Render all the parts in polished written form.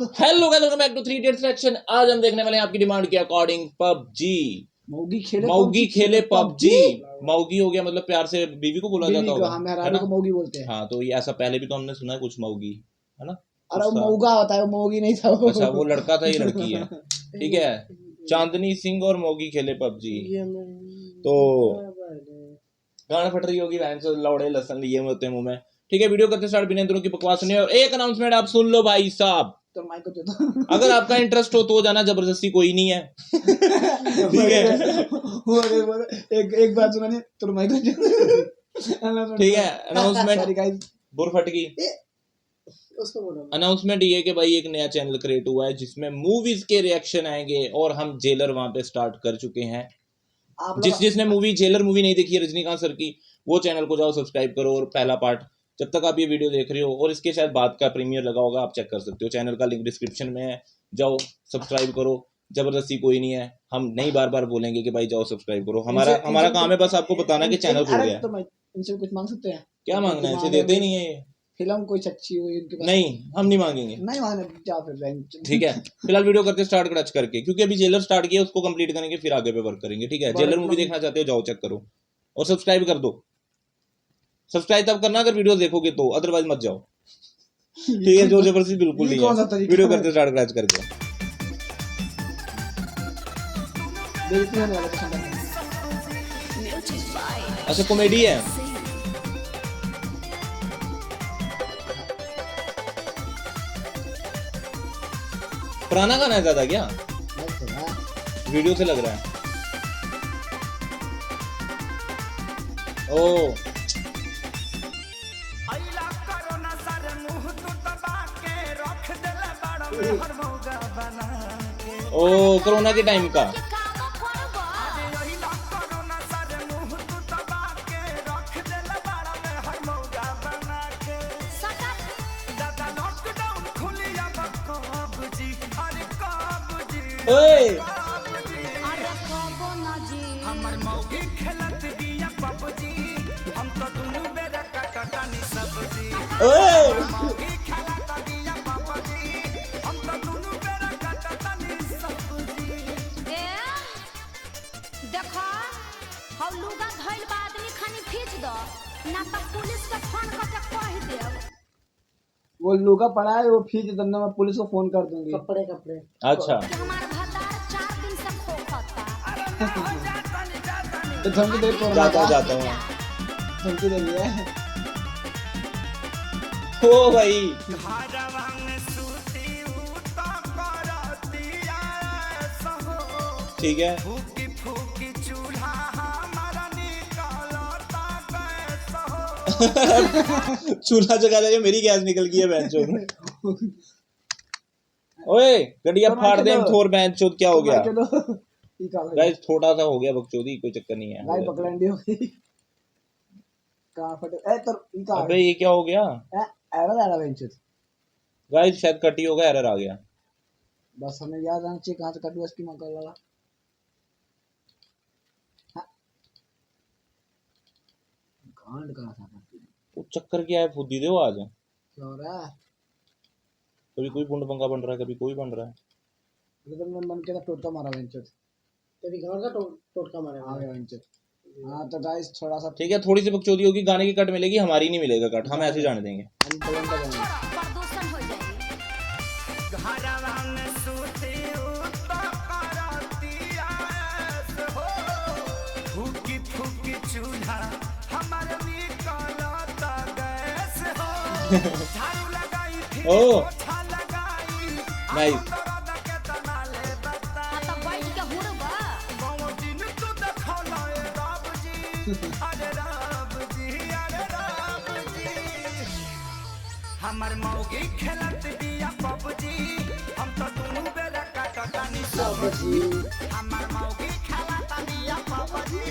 Hello guys, welcome back to 3 idiots reaction. आज हम देखने वाले हैं आपकी डिमांड के अकॉर्डिंग पबजी। मौगी खेले पबजी। मौगी हो गया मतलब प्यार से बीवी को बोला जाता होगा, है ना? को मौगी बोलते हैं। हाँ, तो ये ऐसा पहले भी तो हमने सुना है कुछ मौगी, है ना? अरे वो मौगा होता है, वो मौगी नहीं था वो। अच्छा, वो लड़का था, ये लड़की है। ठीक है, चांदनी सिंह और मौगी खेले पबजी। तो गाना फट रही होगी, लौड़े लसन लिए होते हैं मुंह में। ठीक है, वीडियो करते स्टार्ट बिना इंद्रों की बकवास सुनिए। और एक अनाउंसमेंट आप सुन लो भाई साहब, तो माइक को दे दो। अगर आपका इंटरेस्ट हो तो जाना, जबरदस्ती कोई नहीं है। ठीक है, एक बात सुना नहीं तो माइक को दे दो। ठीक है, अनाउंसमेंट बुरफट की अनाउंसमेंट ये कि भाई एक नया चैनल क्रिएट हुआ है जिसमें मूवीज के रिएक्शन आएंगे और हम जेलर वहां पे स्टार्ट कर चुके हैं। जिसने जेलर मूवी नहीं देखी है रजनीकांत सर की, वो चैनल को जाओ सब्सक्राइब करो। और पहला पार्ट जब तक आप ये वीडियो देख रहे हो, और इसके शायद बाद का प्रीमियर लगा होगा, आप चेक कर सकते हो। चैनल का लिंक डिस्क्रिप्शन में है, जाओ सब्सक्राइब करो। जबरदस्ती कोई नहीं है, हम नहीं बार बार बोलेंगे कि भाई जाओ सब्सक्राइब करो। हमारा काम है बस आपको बताना कि चैनल खुल गया। तो इनसे कुछ मांग सकते हैं? क्या मांगना है, इसे देते ही नहीं है ये। फिल्म कोई अच्छी हुई इनके पास? नहीं, हम नहीं मांगेंगे, नहीं मांगे जाओ फिर। ठीक है, फिलहाल वीडियो करते स्टार्ट क्रच करके, क्योंकि अभी जेलर स्टार्ट किया, उसको कंप्लीट करेंगे फिर आगे पे वर्क करेंगे। ठीक है, जेलर मूवी देखना चाहते हो जाओ चेक करो और सब्सक्राइब कर दो। सब्सक्राइब तब करना अगर वीडियो देखोगे तो, अदरवाइज मत जाओ। ठीक है, जोर जबरदस्ती बिल्कुल नहीं है। वीडियो करते स्टार्ट क्रच करके। अच्छा, कॉमेडी है। पुराना गाना है ज्यादा क्या? वीडियो से लग रहा है। ओ कोरोना के टाइम का। ओए देखो हम लुगा धइल बा आदमी खानी खींच दो ना तो पुलिस के फोन करके कह देब। वो लुगा पड़ा है, वो खींच दो ना, मैं पुलिस को फोन कर दूंगी। कपड़े अच्छा, हमारा भतार 4 दिन से खोखता। तो धमकी दे तो जाता हूँ। धमकी दे दिया ओ भाई, ठीक है। चूल्हा जगा दे, मेरी गैस निकल गई है बेंचो। ओए गड़िया फाड़ दे थोर बेंचो, क्या हो गया गाइस? थोड़ा सा हो गया बकचोदी, कोई चक्कर नहीं है। गाइस बकलंडी हो गई। कहां फटे? ए तो इनका अबे ये क्या हो गया? एरर आ रहा बेंचो गाइस, शायद कटी होगा, एरर आ गया। बस हमें याद आना चाहिए कहां से कटी, उसकी मकर लगा। कांड करा था तो चक्कर क्या है, फुद्दी दे आज। क्या हो रहा है? कभी कोई बुंड पंगा बन रहा है, कभी कोई बन रहा है। तो मन के टोटका मारा बेंचो, तेरी गांड का टोटका मारा आ गया बेंचो। हां तो गाइस थोड़ा सा ठीक है, थोड़ी सी बकचोदी होगी, गाने की कट मिलेगी, हमारी नहीं मिलेगा कट, हम ऐसे जाने देंगे। प्रदूषण हो जाएगी। ओ नाइस। हमर मौगी खेलत बिया पबजी, हम तो दुनु बेरा काटतानी सबजी। हमर मौगी खेलत बिया पबजी,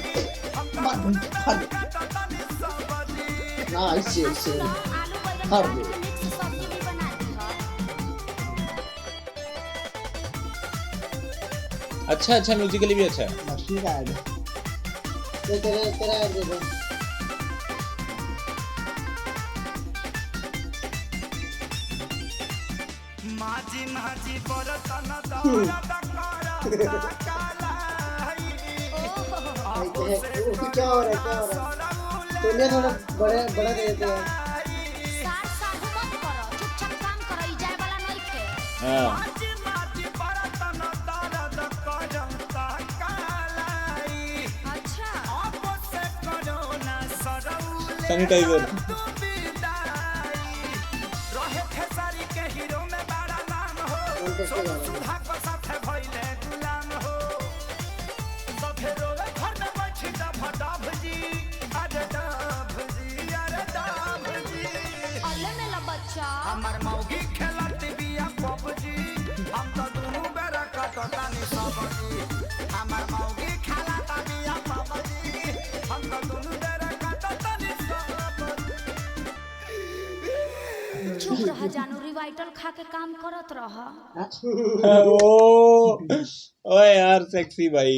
हम तो दुनु बेरा काटतानी सबजी। नाइस हर दे। अच्छा, म्यूजिकली भी अच्छा है। ठीक है, तेरा दे दो। माजी माजी बरतन दरद करता कालाई वो क्या हो रहा है, क्या हो रहा है? चलिए थोड़ा बड़ा बड़ा दे देते हैं। सार साहू मत करो, चुपचाप काम करो, ई जाए वाला नहीं खे। हाँ माजी माजी बरतन दरद करता कालाई अच्छा अब से करो ना सरौले सैनिटाइजर तू विदाई रहे खेसारी के हीरो में बड़ा नाम हो सोनू सुधा को साथे भइले गुलाम हो तो फिर रोवे घर में बैठी डभ जी अरे डभ जी अल्ले मेला बच्चा हमर मौगी खेलत बिया पबजी हम तो दुनू बेरा कटतानी सबजी हमर मौगी खेलत बिया पबजी हम तो दुनू बेरा कटतानी सबजी चुप रह जानू, रिवाइटल खा के काम करत रह। ओ ओए यार सेक्सी भाई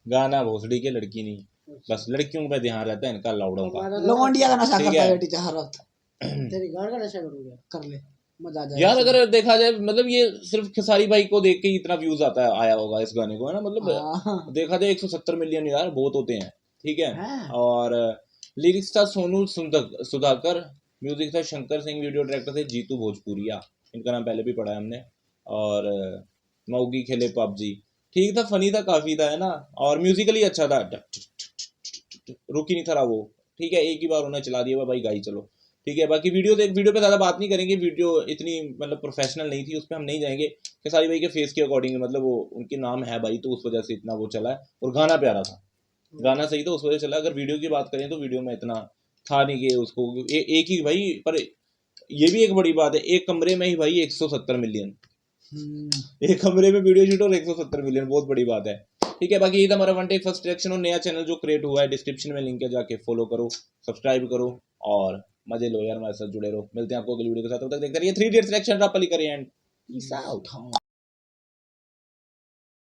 गाना भोसड़ी के लड़की नहीं, बस लड़कियों पे ध्यान रहता है इनका लाउडों का। लोमंडिया का नशा ठीक करता है। है टीचर हर वक्त। तेरी गाड़ का नशा करूंगा, कर ले, मजा आ जाएगा। यार अगर देखा जाए मतलब ये सिर्फ खेसारी भाई को देख के ही इतना व्यूज आता है, आया होगा इस गाने को, है ना। मतलब हाँ। देखा जाए 170 मिलियन यार बहुत होते हैं, ठीक है। हाँ। और लिरिक्स था सोनू सुधाकर, म्यूजिक था शंकर सिंह, वीडियो डायरेक्टर थे जीतू भोजपुरिया, इनका नाम पहले भी पढ़ा है हमने। और मौगी खेले पबजी, ठीक था, फनी था काफी था, है ना। और म्यूजिकली अच्छा था, रुक ही नहीं था वो, ठीक है। एक ही बार उन्हें चला दिया भाई गाई चलो, ठीक है। बाकी वीडियो पे ज़्यादा बात नहीं करेंगे, वीडियो इतनी मतलब प्रोफेशनल नहीं थी, उस पर हम नहीं जाएंगे। खेसारी भाई के फेस के अकॉर्डिंग मतलब वो उनके नाम है भाई, तो उस वजह से इतना वो चला है। और गाना प्यारा था, गाना सही था, उस वजह से चला। अगर वीडियो की बात करें तो वीडियो में इतना था नहीं कि उसको एक ही भाई, पर ये भी एक बड़ी बात है, एक कमरे में ही भाई 170 मिलियन, एक कमरे में वीडियो शूट और 170 मिलियन, बहुत बड़ी बात है, ठीक है। बाकी यही था हमारा वन टेक फर्स्ट रिएक्शन। और नया चैनल जो क्रिएट हुआ है, डिस्क्रिप्शन में लिंक है, जाके फॉलो करो, सब्सक्राइब करो और मजे लो यार, हमारे साथ जुड़े रहो। मिलते हैं आपको अगली वीडियो के साथ, तब तक देखते रहिए 3 इडियट्स रिएक्शन, रापली करिए एंड पीस आउट।